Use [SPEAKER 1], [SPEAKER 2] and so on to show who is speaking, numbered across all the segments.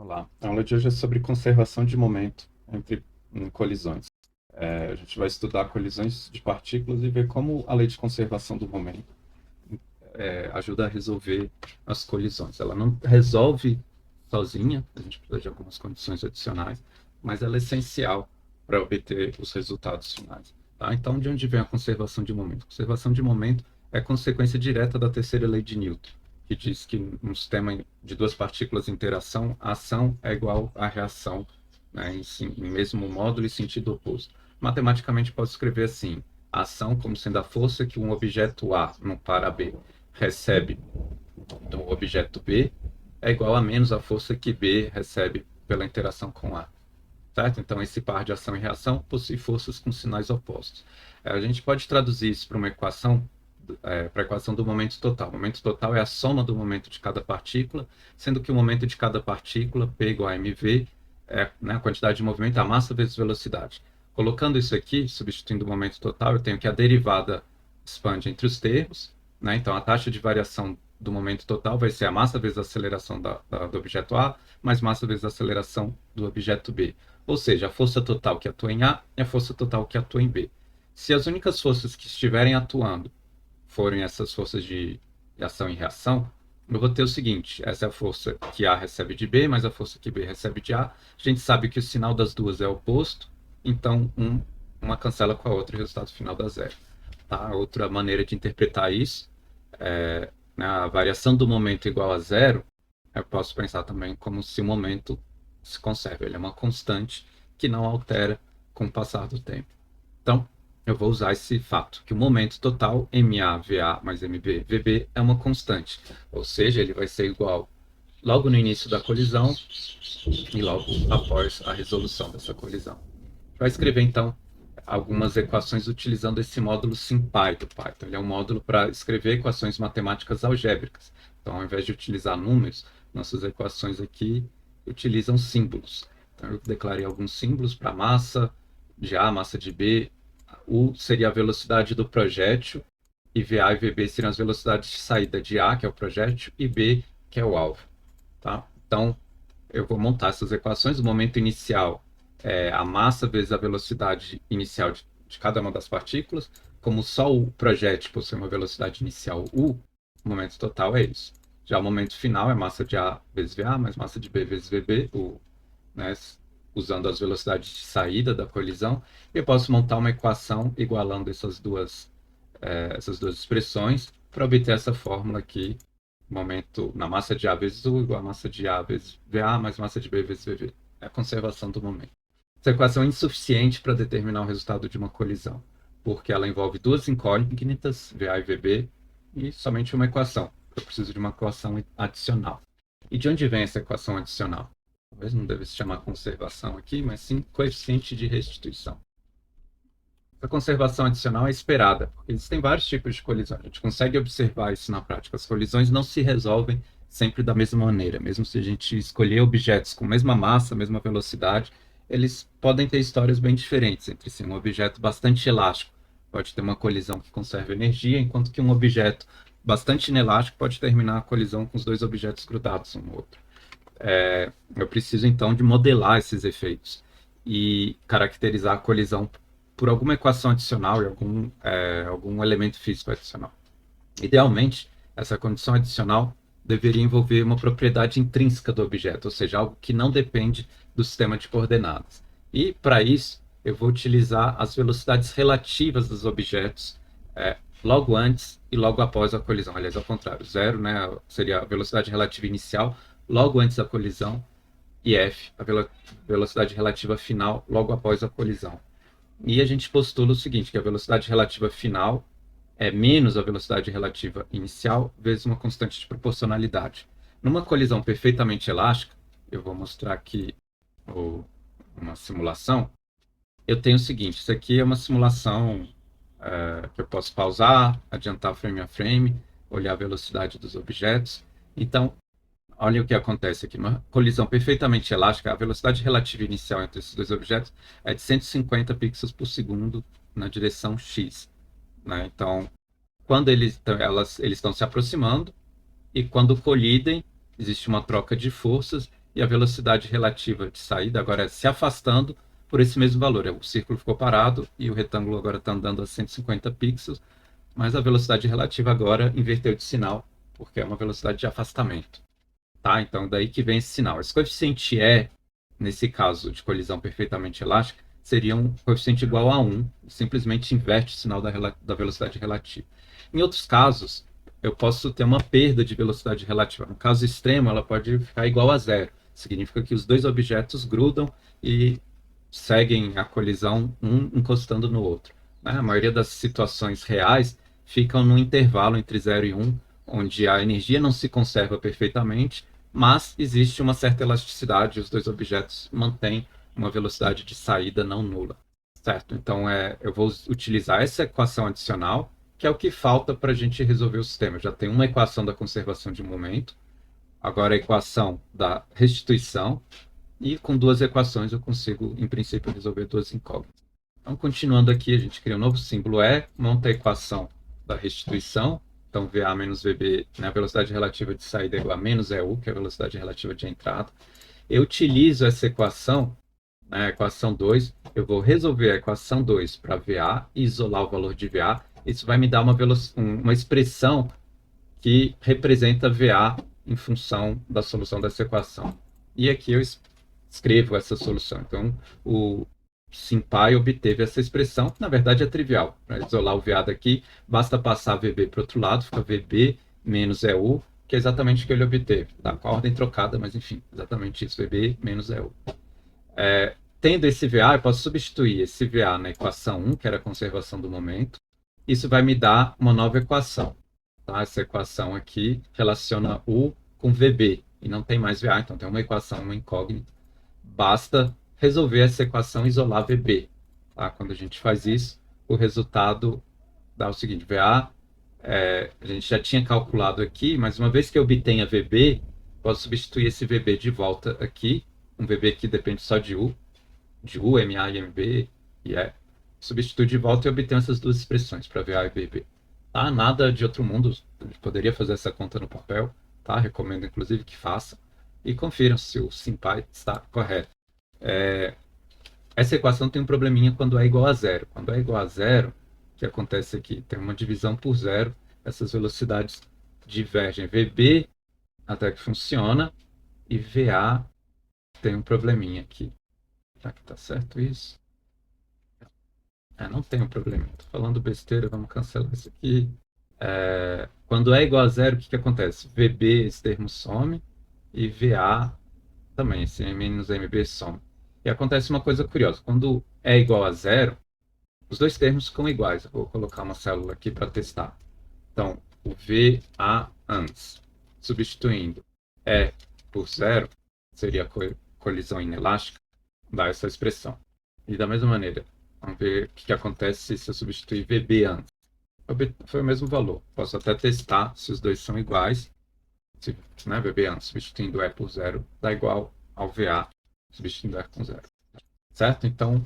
[SPEAKER 1] Olá, a aula de hoje é sobre conservação de momento em colisões. A gente vai estudar colisões de partículas e ver como a lei de conservação do momento ajuda a resolver as colisões. Ela não resolve sozinha, a gente precisa de algumas condições adicionais, mas ela é essencial para obter os resultados finais. Tá? Então, de onde vem a conservação de momento? A conservação de momento é consequência direta da terceira lei de Newton, que diz que num sistema de duas partículas em interação, a ação é igual à reação, né, em mesmo módulo e sentido oposto. Matematicamente, posso escrever assim: a ação como sendo a força que um objeto A no par AB recebe do objeto B é igual a menos a força que B recebe pela interação com A. Certo? Então, esse par de ação e reação possui forças com sinais opostos. A gente pode traduzir isso para uma equação, para a equação do momento total. O momento total é a soma do momento de cada partícula, sendo que o momento de cada partícula, P igual a mv, é, né, a quantidade de movimento, a massa vezes velocidade. Colocando isso aqui, substituindo o momento total, eu tenho que a derivada expande entre os termos, né? Então, a taxa de variação do momento total vai ser a massa vezes a aceleração do objeto A, mais massa vezes a aceleração do objeto B. Ou seja, a força total que atua em A é a força total que atua em B. Se as únicas forças que estiverem atuando forem essas forças de ação e reação, eu vou ter o seguinte: essa é a força que A recebe de B, mais a força que B recebe de A. A gente sabe que o sinal das duas é oposto, então uma cancela com a outra e o resultado final dá zero. Tá? Outra maneira de interpretar isso é, né, a variação do momento igual a zero. Eu posso pensar também como se o momento se conserva. Ele é uma constante que não altera com o passar do tempo. Então, eu vou usar esse fato, que o momento total, MA/VA mais MB/VB, é uma constante. Ou seja, ele vai ser igual logo no início da colisão e logo após a resolução dessa colisão. Vai escrever, então, algumas equações utilizando esse módulo SymPy do Python. Ele é um módulo para escrever equações matemáticas algébricas. Então, ao invés de utilizar números, nossas equações aqui utilizam símbolos. Então, eu declarei alguns símbolos para massa de A, massa de B. U seria a velocidade do projétil, e VA e VB seriam as velocidades de saída de A, que é o projétil, e B, que é o alvo. Tá? Então, eu vou montar essas equações. O momento inicial é a massa vezes a velocidade inicial de cada uma das partículas. Como só o projétil possui uma velocidade inicial U, o momento total é isso. Já o momento final é massa de A vezes VA, mais massa de B vezes VB, né, usando as velocidades de saída da colisão. Eu posso montar uma equação igualando essas duas expressões para obter essa fórmula aqui: momento na massa de A vezes U igual a massa de A vezes VA mais massa de B vezes VV. É a conservação do momento. Essa equação é insuficiente para determinar o resultado de uma colisão, porque ela envolve duas incógnitas, VA e VB, e somente uma equação. Eu preciso de uma equação adicional. E de onde vem essa equação adicional? Talvez não deve se chamar conservação aqui, mas sim coeficiente de restituição. A conservação adicional é esperada, porque existem vários tipos de colisão. A gente consegue observar isso na prática. As colisões não se resolvem sempre da mesma maneira. Mesmo se a gente escolher objetos com mesma massa, mesma velocidade, eles podem ter histórias bem diferentes entre si. Um objeto bastante elástico pode ter uma colisão que conserva energia, enquanto que um objeto bastante inelástico pode terminar a colisão com os dois objetos grudados um no outro. Eu preciso, então, de modelar esses efeitos e caracterizar a colisão por alguma equação adicional e algum elemento físico adicional. Idealmente, essa condição adicional deveria envolver uma propriedade intrínseca do objeto, ou seja, algo que não depende do sistema de coordenadas. E, para isso, eu vou utilizar as velocidades relativas dos objetos logo antes e logo após a colisão. Aliás, ao contrário, zero, né, seria a velocidade relativa inicial logo antes da colisão, e f, a velocidade relativa final logo após a colisão. E a gente postula o seguinte, que a velocidade relativa final é menos a velocidade relativa inicial vezes uma constante de proporcionalidade. Numa colisão perfeitamente elástica, eu vou mostrar aqui uma simulação. Eu tenho o seguinte: isso aqui é uma simulação que eu posso pausar, adiantar frame a frame, olhar a velocidade dos objetos. Então, olha o que acontece aqui. Numa colisão perfeitamente elástica, a velocidade relativa inicial entre esses dois objetos é de 150 pixels por segundo na direção x. Né? Então, quando eles estão se aproximando e quando colidem, existe uma troca de forças e a velocidade relativa de saída agora é se afastando por esse mesmo valor. O círculo ficou parado e o retângulo agora está andando a 150 pixels, mas a velocidade relativa agora inverteu de sinal, porque é uma velocidade de afastamento. Tá? Então, daí que vem esse sinal. Esse coeficiente E, nesse caso de colisão perfeitamente elástica, seria um coeficiente igual a 1, simplesmente inverte o sinal da velocidade relativa. Em outros casos, eu posso ter uma perda de velocidade relativa. No caso extremo, ela pode ficar igual a zero. Significa que os dois objetos grudam e seguem a colisão, um encostando no outro. Né? A maioria das situações reais ficam no intervalo entre 0 e 1, onde a energia não se conserva perfeitamente, mas existe uma certa elasticidade e os dois objetos mantêm uma velocidade de saída não nula. Certo? Então, eu vou utilizar essa equação adicional, que é o que falta para a gente resolver o sistema. Já tem uma equação da conservação de momento, agora a equação da restituição, e com duas equações eu consigo, em princípio, resolver duas incógnitas. Então, continuando aqui, a gente cria um novo símbolo E, monta a equação da restituição. Então, VA menos VB, né, a velocidade relativa de saída é igual a menos EU, que é a velocidade relativa de entrada. Eu utilizo essa equação, né, a equação 2, eu vou resolver a equação 2 para VA e isolar o valor de VA. Isso vai me dar uma expressão que representa VA em função da solução dessa equação. E aqui eu escrevo essa solução. Então, o SymPy obteve essa expressão, que na verdade é trivial. Para isolar o VA daqui, basta passar VB para o outro lado, fica VB menos EU, que é exatamente o que ele obteve. Tá? Com a ordem trocada, mas enfim, exatamente isso, VB menos EU. Tendo esse VA, eu posso substituir esse VA na equação 1, que era a conservação do momento. Isso vai me dar uma nova equação. Tá? Essa equação aqui relaciona U com VB, e não tem mais VA, então tem uma equação, uma incógnita. Basta resolver essa equação e isolar VB. Tá? Quando a gente faz isso, o resultado dá o seguinte, VA, a gente já tinha calculado aqui, mas uma vez que eu obtenha VB, posso substituir esse VB de volta aqui, um VB que depende só de U, MA e MB, e substitui de volta e obtenho essas duas expressões para VA e VB. Tá? Nada de outro mundo, a gente poderia fazer essa conta no papel, tá? Recomendo inclusive que façam, e confiram se o SymPy está correto. Essa equação tem um probleminha quando é igual a zero. Quando é igual a zero, o que acontece aqui? Tem uma divisão por zero, essas velocidades divergem. VB até que funciona, e VA tem um probleminha aqui. Será que tá certo isso? Não tem um probleminha. Tô falando besteira, vamos cancelar isso aqui. Quando é igual a zero, o que acontece? VB, esse termo some, e VA também, esse menos MB some. E acontece uma coisa curiosa, quando é igual a zero, os dois termos ficam iguais. Eu vou colocar uma célula aqui para testar. Então, o VA antes, substituindo E por zero, seria colisão inelástica, dá essa expressão. E da mesma maneira, vamos ver o que acontece se eu substituir VB antes. Foi o mesmo valor. Posso até testar se os dois são iguais. Se, né, VB antes substituindo E por zero dá igual ao VA substituindo E com zero. Certo? Então,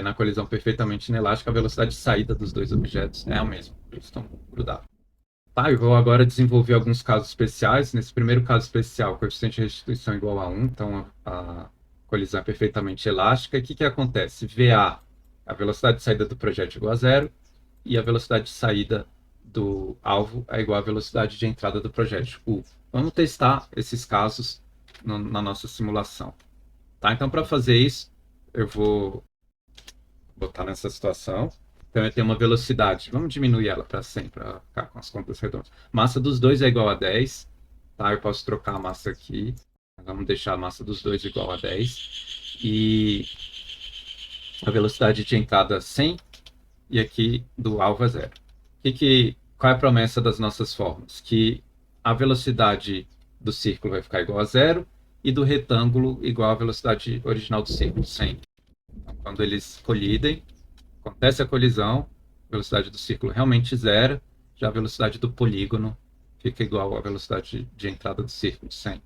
[SPEAKER 1] na colisão perfeitamente inelástica, a velocidade de saída dos dois objetos é a mesma. Eles estão grudados. Tá, eu vou agora desenvolver alguns casos especiais. Nesse primeiro caso especial, o coeficiente de restituição é igual a 1, então a colisão é perfeitamente elástica. E o que acontece? VA, a velocidade de saída do projétil é igual a zero, e a velocidade de saída do alvo é igual à velocidade de entrada do projétil, U. Vamos testar esses casos na nossa simulação. Tá? Então, para fazer isso, eu vou botar nessa situação. Então, eu tenho uma velocidade, vamos diminuir ela para 100, para ficar com as contas redondas. Massa dos dois é igual a 10. Tá? Eu posso trocar a massa aqui. Vamos deixar a massa dos dois igual a 10. E a velocidade de entrada 100. E aqui do alvo é 0. Qual é a promessa das nossas fórmulas? Que a velocidade do círculo vai ficar igual a 0 e do retângulo igual à velocidade original do círculo, 100. Então, quando eles colidem, acontece a colisão, a velocidade do círculo realmente zera, já a velocidade do polígono fica igual à velocidade de entrada do círculo, 100.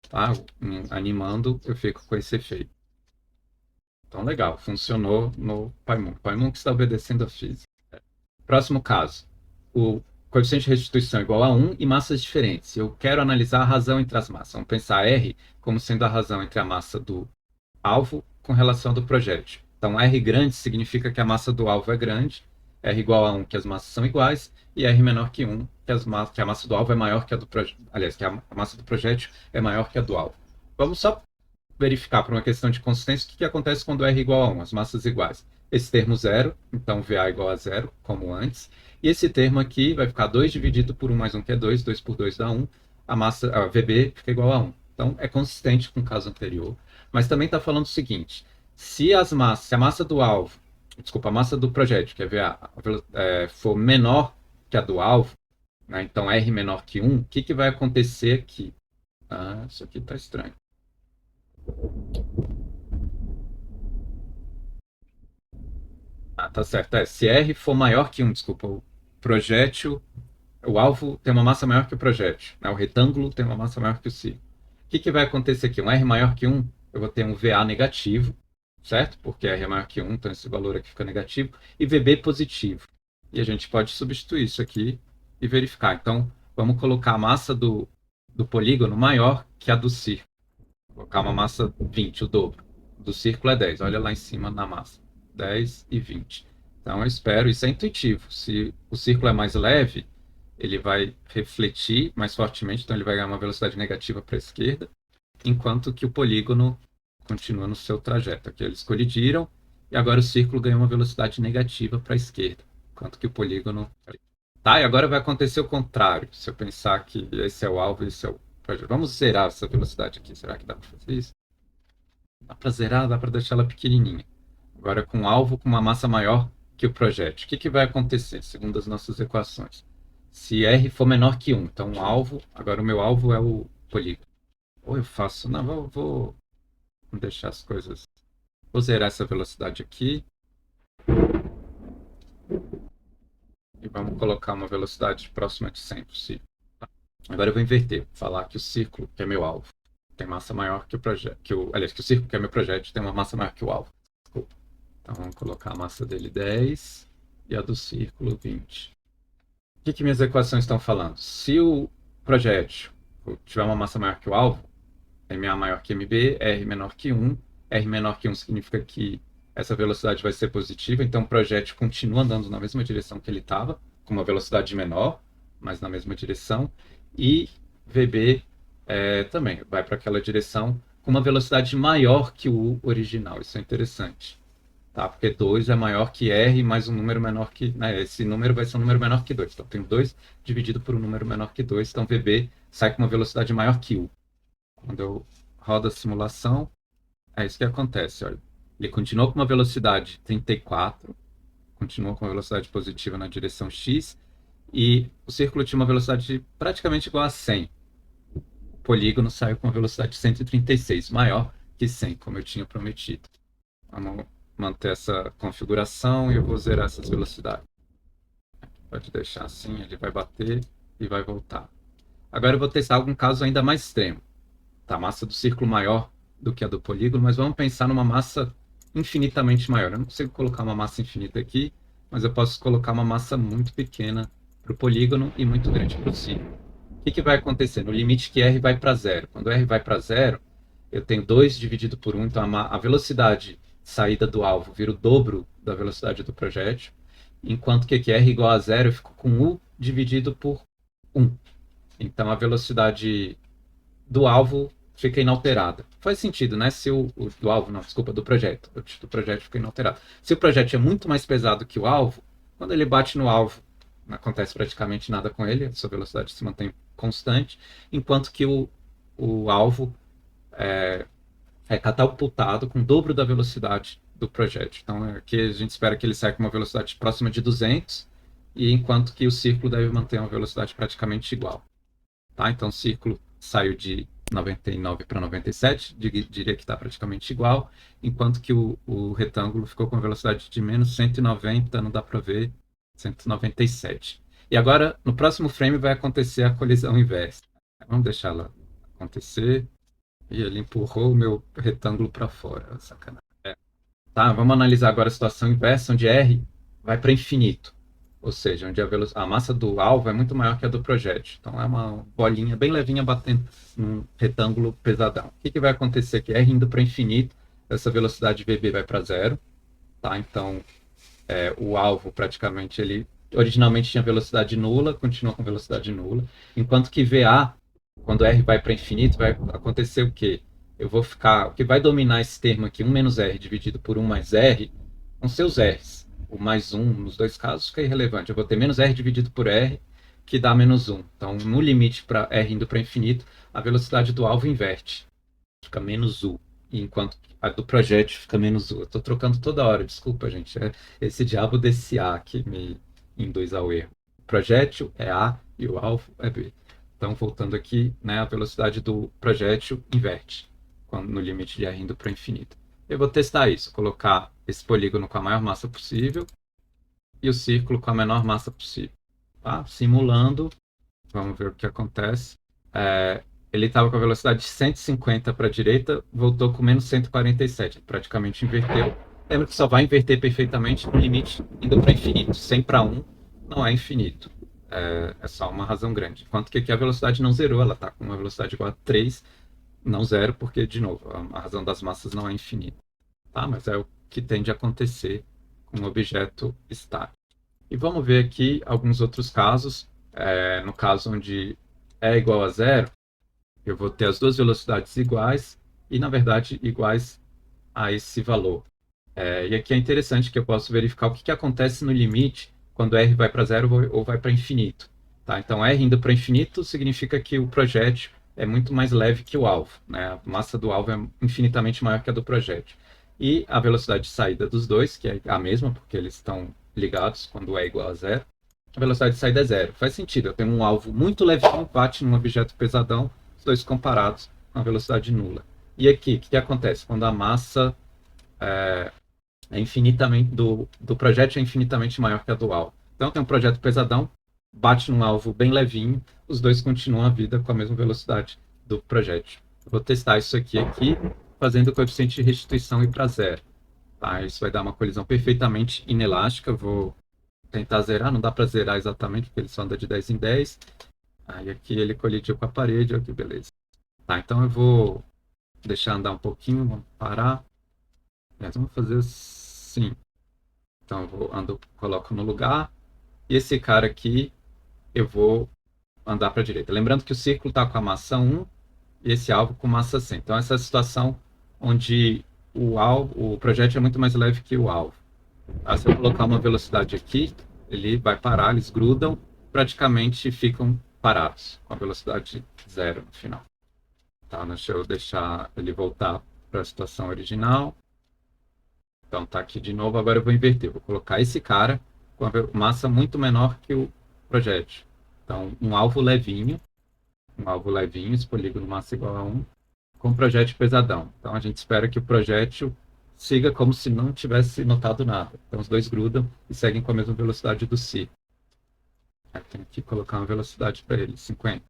[SPEAKER 1] Tá? Animando, eu fico com esse efeito. Então, legal, funcionou no PyMon. PyMon que está obedecendo a física. Próximo caso. coeficiente de restituição igual a 1 e massas diferentes. Eu quero analisar a razão entre as massas. Vamos pensar R como sendo a razão entre a massa do alvo com relação ao do projétil. Então, R grande significa que a massa do alvo é grande, R igual a 1, que as massas são iguais, e R menor que 1, que a massa do alvo é maior que a do projétil. Aliás, que a massa do projétil é maior que a do alvo. Vamos só verificar por uma questão de consistência o que acontece quando R igual a 1, as massas iguais. Esse termo zero, então VA igual a zero, como antes. E esse termo aqui vai ficar 2 dividido por 1 mais 1, que é 2, 2 por 2 dá 1. A VB fica igual a 1. Então, é consistente com o caso anterior. Mas também está falando o seguinte, se a massa do alvo, desculpa, a massa do projétil, que é VA, for menor que a do alvo, né, então R menor que 1, o que vai acontecer aqui? Isso aqui está estranho. Tá certo. Se R for maior que 1, desculpa, o projétil, o alvo tem uma massa maior que o projétil, né? O retângulo tem uma massa maior que o círculo. O que vai acontecer aqui? Um R maior que 1, eu vou ter um VA negativo, certo? Porque R é maior que 1, então esse valor aqui fica negativo, e VB positivo. E a gente pode substituir isso aqui e verificar. Então, vamos colocar a massa do polígono maior que a do círculo. Vou colocar uma massa 20, o dobro. Do círculo é 10. Olha lá em cima na massa. 10 e 20. Então eu espero, isso é intuitivo. Se o círculo é mais leve, ele vai refletir mais fortemente, então ele vai ganhar uma velocidade negativa para a esquerda, enquanto que o polígono continua no seu trajeto. Aqui eles colidiram e agora o círculo ganhou uma velocidade negativa para a esquerda, enquanto que o polígono... Tá, e agora vai acontecer o contrário. Se eu pensar que esse é o alvo e esse é o projeto. Vamos zerar essa velocidade aqui. Será que dá para fazer isso? Dá para zerar, dá para deixar ela pequenininha. Agora com alvo com uma massa maior que o projétil. O que vai acontecer, segundo as nossas equações? Se R for menor que 1, então o alvo, agora o meu alvo é o polígono. Ou eu faço, não, vou deixar as coisas, vou zerar essa velocidade aqui. E vamos colocar uma velocidade próxima de 100 possível. Agora eu vou inverter, falar que o círculo, que é meu alvo, tem massa maior que o projétil, aliás, que o círculo, que é meu projétil, tem uma massa maior que o alvo. Desculpa. Então vamos colocar a massa dele 10 e a do círculo 20. O que minhas equações estão falando? Se o projétil tiver uma massa maior que o alvo, MA maior que MB, R menor que 1. R menor que 1 significa que essa velocidade vai ser positiva, então o projétil continua andando na mesma direção que ele estava, com uma velocidade menor, mas na mesma direção. E VB também vai para aquela direção com uma velocidade maior que o original. Isso é interessante. Tá? Porque 2 é maior que R mais um número menor que... Né, esse número vai ser um número menor que 2. Então, tem 2 dividido por um número menor que 2. Então, VB sai com uma velocidade maior que U. Quando eu rodo a simulação, é isso que acontece. Olha. Ele continuou com uma velocidade 34, continuou com uma velocidade positiva na direção X, e o círculo tinha uma velocidade praticamente igual a 100. O polígono saiu com uma velocidade de 136, maior que 100, como eu tinha prometido. Vamos manter essa configuração e eu vou zerar essas velocidades. Pode deixar assim, ele vai bater e vai voltar. Agora eu vou testar algum caso ainda mais extremo. Tá, a massa do círculo maior do que a do polígono, mas vamos pensar numa massa infinitamente maior. Eu não consigo colocar uma massa infinita aqui, mas eu posso colocar uma massa muito pequena para o polígono e muito grande para o círculo. O que vai acontecer? No limite que R vai para zero. Quando R vai para zero, eu tenho 2 dividido por 1, então a velocidade de saída do alvo vira o dobro da velocidade do projétil, enquanto que aqui R igual a zero, eu fico com U dividido por 1. Então a velocidade do alvo fica inalterada. Faz sentido, né? Se do alvo, não, desculpa, do projeto. Do projeto fica inalterado. Se o projeto é muito mais pesado que o alvo, quando ele bate no alvo, não acontece praticamente nada com ele, a sua velocidade se mantém constante, enquanto que o alvo é catapultado com o dobro da velocidade do projétil. Então, aqui a gente espera que ele saia com uma velocidade próxima de 200, e enquanto que o círculo deve manter uma velocidade praticamente igual. Tá? Então, o círculo saiu de 99 para 97, diria que está praticamente igual, enquanto que o retângulo ficou com a velocidade de menos 190, não dá para ver, 197. E agora, no próximo frame, vai acontecer a colisão inversa. Vamos deixar ela acontecer. E ele empurrou o meu retângulo para fora. Sacanagem. Tá, vamos analisar agora a situação inversa, onde R vai para infinito. ou seja, onde a massa do alvo é muito maior que a do projétil. Então é uma bolinha bem levinha batendo num retângulo pesadão. O que vai acontecer aqui? R indo para infinito, essa velocidade VB vai para zero, tá? Então o alvo praticamente ele originalmente tinha velocidade nula, continua com velocidade nula, enquanto que VA, quando R vai para infinito, vai acontecer o quê? O que vai dominar esse termo aqui, 1 menos R dividido por 1 mais R, vão ser os R's. O mais 1, nos dois casos, fica irrelevante. Eu vou ter menos R dividido por R, que dá menos 1. Então, no limite para R indo para infinito, a velocidade do alvo inverte. Fica menos U. Enquanto a do projétil fica menos U. Eu estou trocando toda hora, desculpa, gente. É esse diabo desse A que me induz ao erro. O projétil é A e o alvo é B. Então, voltando aqui, né, a velocidade do projétil inverte no limite de R indo para infinito. Eu vou testar isso, colocar esse polígono com a maior massa possível e o círculo com a menor massa possível. Tá? Simulando, vamos ver o que acontece. Ele estava com a velocidade de 150 para a direita, voltou com menos 147, praticamente inverteu. Lembra que só vai inverter perfeitamente no limite indo para infinito. 100 para 1 não é infinito. É só uma razão grande. Enquanto que aqui a velocidade não zerou, ela está com uma velocidade igual a 3, não zero, porque, de novo, a razão das massas não é infinita. Tá? Mas é o que tende a acontecer com um objeto estático. E vamos ver aqui alguns outros casos. No caso onde é igual a zero, eu vou ter as duas velocidades iguais e, na verdade, iguais a esse valor. E aqui é interessante que eu posso verificar o que acontece no limite quando R vai para zero ou vai para infinito. Tá? Então, R indo para infinito significa que o projétil é muito mais leve que o alvo. Né? A massa do alvo é infinitamente maior que a do projétil. E a velocidade de saída dos dois, que é a mesma, porque eles estão ligados quando é igual a zero, a velocidade de saída é zero. Faz sentido, eu tenho um alvo muito levinho, bate num objeto pesadão, os dois comparados com a velocidade nula. E aqui, o que acontece? Quando a massa do projétil é infinitamente maior que a do alvo. Então, tem um projeto pesadão, bate num alvo bem levinho, os dois continuam a vida com a mesma velocidade do projétil. Eu vou testar isso aqui, fazendo o coeficiente de restituição ir para zero. Tá? Isso vai dar uma colisão perfeitamente inelástica. Vou tentar zerar, não dá para zerar exatamente, porque ele só anda de 10 em 10. Aí aqui ele colidiu com a parede, olha que beleza. Tá, então eu vou deixar andar um pouquinho, vamos parar. Vamos fazer assim. Então eu coloco no lugar. E esse cara aqui, eu vou andar para a direita. Lembrando que o círculo está com a massa 1 e esse alvo com massa 100. Então essa é a situação onde o projétil é muito mais leve que o alvo. Tá? Se eu colocar uma velocidade aqui, ele vai parar, eles grudam, praticamente ficam parados, com a velocidade zero no final. Tá? Deixa eu deixar ele voltar para a situação original. Então tá aqui de novo, agora eu vou inverter. Vou colocar esse cara com a massa muito menor que o projétil. Então, um alvo levinho, esse polígono massa igual a 1, com projétil pesadão. Então a gente espera que o projétil siga como se não tivesse notado nada. Então os dois grudam e seguem com a mesma velocidade do círculo. Tem que colocar uma velocidade para ele, 50.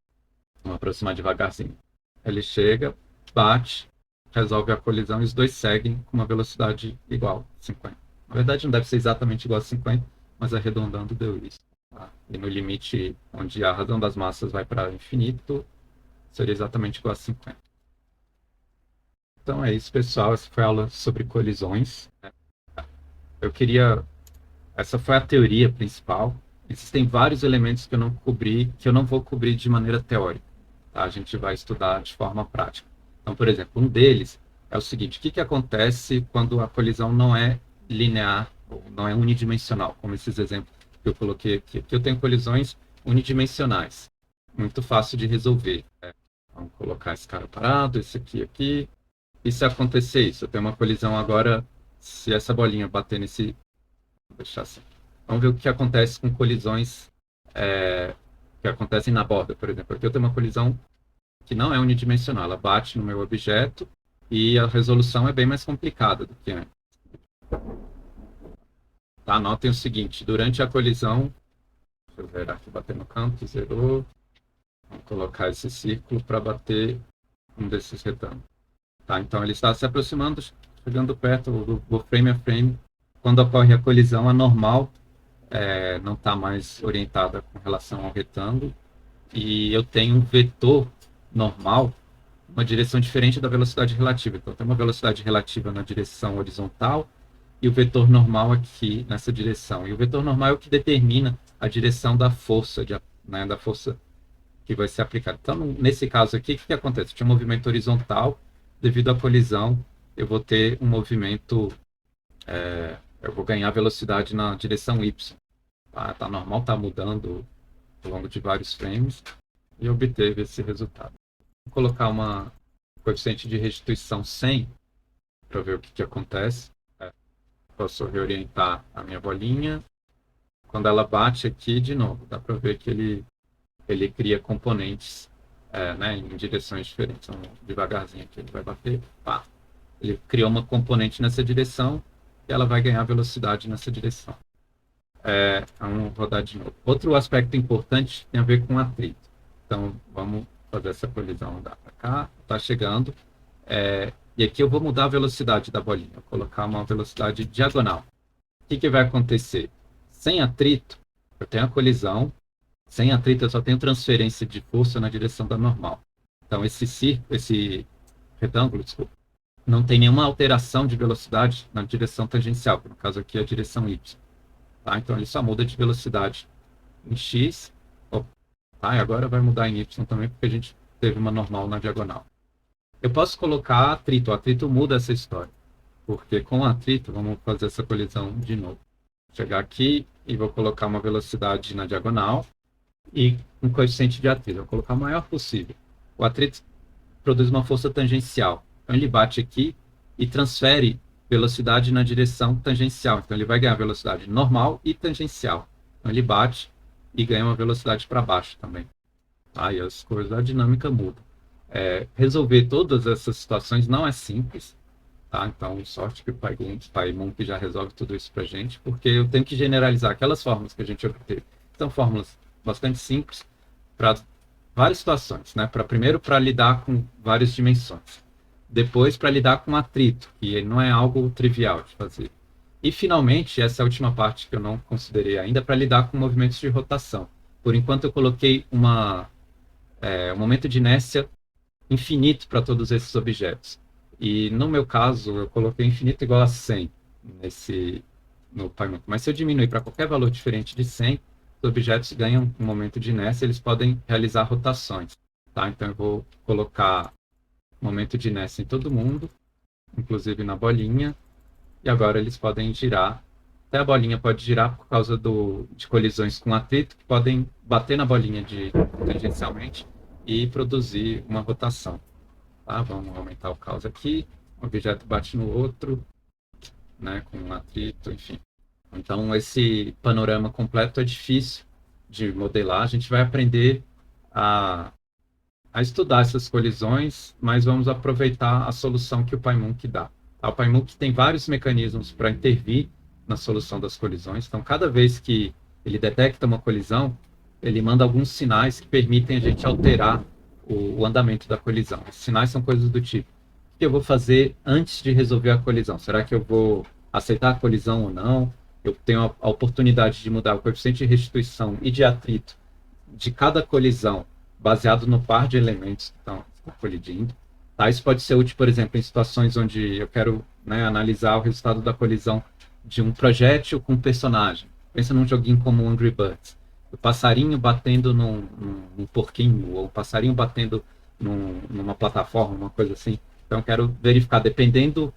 [SPEAKER 1] Vamos aproximar devagarzinho. Ele chega, bate, resolve a colisão e os dois seguem com uma velocidade igual, 50. Na verdade não deve ser exatamente igual a 50, mas arredondando deu isso. Tá? E no limite onde a razão das massas vai para infinito, seria exatamente igual a 50. Então é isso, pessoal. Essa foi a aula sobre colisões. Essa foi a teoria principal. Existem vários elementos que eu não vou cobrir de maneira teórica. Tá? A gente vai estudar de forma prática. Então, por exemplo, um deles é o seguinte: o que acontece quando a colisão não é linear, ou não é unidimensional, como esses exemplos que eu coloquei aqui. Aqui eu tenho colisões unidimensionais. Muito fácil de resolver. Vamos colocar esse cara parado, esse aqui. E se acontecer isso? Eu tenho uma colisão agora, se essa bolinha bater nesse... Vou deixar assim. Vamos ver o que acontece com colisões que acontecem na borda, por exemplo. Aqui eu tenho uma colisão que não é unidimensional. Ela bate no meu objeto e a resolução é bem mais complicada do que antes. Tá? Notem o seguinte, durante a colisão... Deixa eu ver aqui, bater no canto, zerou. Vamos colocar esse círculo para bater um desses retângulos. Tá, então ele está se aproximando, chegando perto do frame a frame. Quando ocorre a colisão, a normal não está mais orientada com relação ao retângulo, e eu tenho um vetor normal, uma direção diferente da velocidade relativa. Então, tem uma velocidade relativa na direção horizontal e o vetor normal aqui nessa direção. E o vetor normal é o que determina a direção da força, né, da força que vai ser aplicada. Então, nesse caso aqui, o que acontece? Tinha um movimento horizontal, devido à colisão, eu vou ter um movimento, eu vou ganhar velocidade na direção Y. Tá normal, tá mudando ao longo de vários frames, e obteve esse resultado. Vou colocar uma coeficiente de restituição 100 para ver o que acontece. Posso reorientar a minha bolinha. Quando ela bate aqui, de novo, dá para ver que ele cria componentes né, em direções diferentes. Então, devagarzinho aqui ele vai bater. Pá. Ele criou uma componente nessa direção e ela vai ganhar velocidade nessa direção. Vamos rodar de novo. Outro aspecto importante tem a ver com atrito. Então, vamos fazer essa colisão andar para cá. Está chegando. E aqui eu vou mudar a velocidade da bolinha. Vou colocar uma velocidade diagonal. O que vai acontecer? Sem atrito, eu tenho a colisão. Sem atrito, eu só tenho transferência de força na direção da normal. Então, esse retângulo, desculpa, não tem nenhuma alteração de velocidade na direção tangencial. No caso aqui, a direção Y. Tá? Então, ele só muda de velocidade em X. Tá? E agora vai mudar em Y também, porque a gente teve uma normal na diagonal. Eu posso colocar atrito. O atrito muda essa história. Porque com atrito, vamos fazer essa colisão de novo. Vou chegar aqui e vou colocar uma velocidade na diagonal e um coeficiente de atrito. Vou colocar o maior possível. O atrito produz uma força tangencial. Então, ele bate aqui e transfere velocidade na direção tangencial. Então, ele vai ganhar velocidade normal e tangencial. Então, ele bate e ganha uma velocidade para baixo também. Aí as coisas da dinâmica mudam. Resolver todas essas situações não é simples. Tá? Então, sorte que o PyMonkey já resolve tudo isso para a gente, porque eu tenho que generalizar aquelas fórmulas que a gente obteve. São fórmulas bastante simples para várias situações. Né? Primeiro, para lidar com várias dimensões. Depois, para lidar com atrito, que não é algo trivial de fazer. E, finalmente, essa é a última parte que eu não considerei ainda, para lidar com movimentos de rotação. Por enquanto, eu coloquei um momento de inércia infinito para todos esses objetos. E, no meu caso, eu coloquei infinito igual a 100 no PyMonkey. Mas se eu diminuir para qualquer valor diferente de 100, os objetos ganham um momento de inércia e eles podem realizar rotações. Tá? Então, eu vou colocar momento de inércia em todo mundo, inclusive na bolinha, e agora eles podem girar. Até a bolinha pode girar por causa de colisões com atrito, que podem bater na bolinha tangencialmente e produzir uma rotação. Tá? Vamos aumentar o caos aqui. O objeto bate no outro, né, com um atrito, enfim. Então, esse panorama completo é difícil de modelar. A gente vai aprender a estudar essas colisões, mas vamos aproveitar a solução que o PyMonkey dá. O PyMonkey tem vários mecanismos para intervir na solução das colisões. Então, cada vez que ele detecta uma colisão, ele manda alguns sinais que permitem a gente alterar o andamento da colisão. Esses sinais são coisas do tipo: o que eu vou fazer antes de resolver a colisão? Será que eu vou aceitar a colisão ou não? Eu tenho a oportunidade de mudar o coeficiente de restituição e de atrito de cada colisão baseado no par de elementos que estão colidindo. Tá? Isso pode ser útil, por exemplo, em situações onde eu quero, né, analisar o resultado da colisão de um projétil com um personagem. Pensa num joguinho como Angry Birds. O passarinho batendo num porquinho, ou o passarinho batendo numa plataforma, uma coisa assim. Então, eu quero verificar, dependendo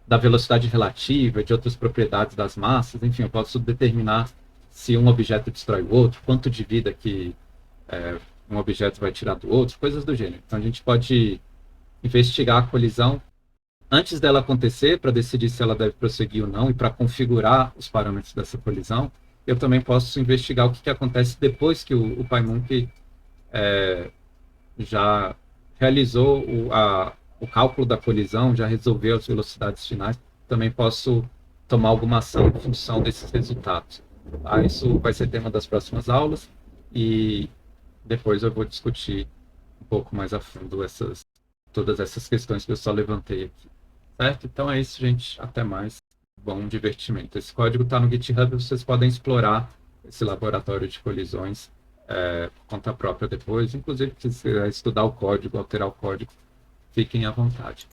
[SPEAKER 1] da velocidade relativa, de outras propriedades das massas, enfim, eu posso determinar se um objeto destrói o outro, quanto de vida que um objeto vai tirar do outro, coisas do gênero. Então, a gente pode investigar a colisão antes dela acontecer, para decidir se ela deve prosseguir ou não, e para configurar os parâmetros dessa colisão. Eu também posso investigar o que acontece depois que o PyMonkey já realizou o cálculo da colisão, já resolveu as velocidades finais. Também posso tomar alguma ação em função desses resultados. Tá? Isso vai ser tema das próximas aulas, e depois eu vou discutir um pouco mais a fundo todas essas questões que eu só levantei aqui. Certo? Então é isso, gente. Até mais. bom divertimento. Esse código está no GitHub, vocês podem explorar esse laboratório de colisões por conta própria depois. Inclusive, se quiser estudar o código, alterar o código, fiquem à vontade.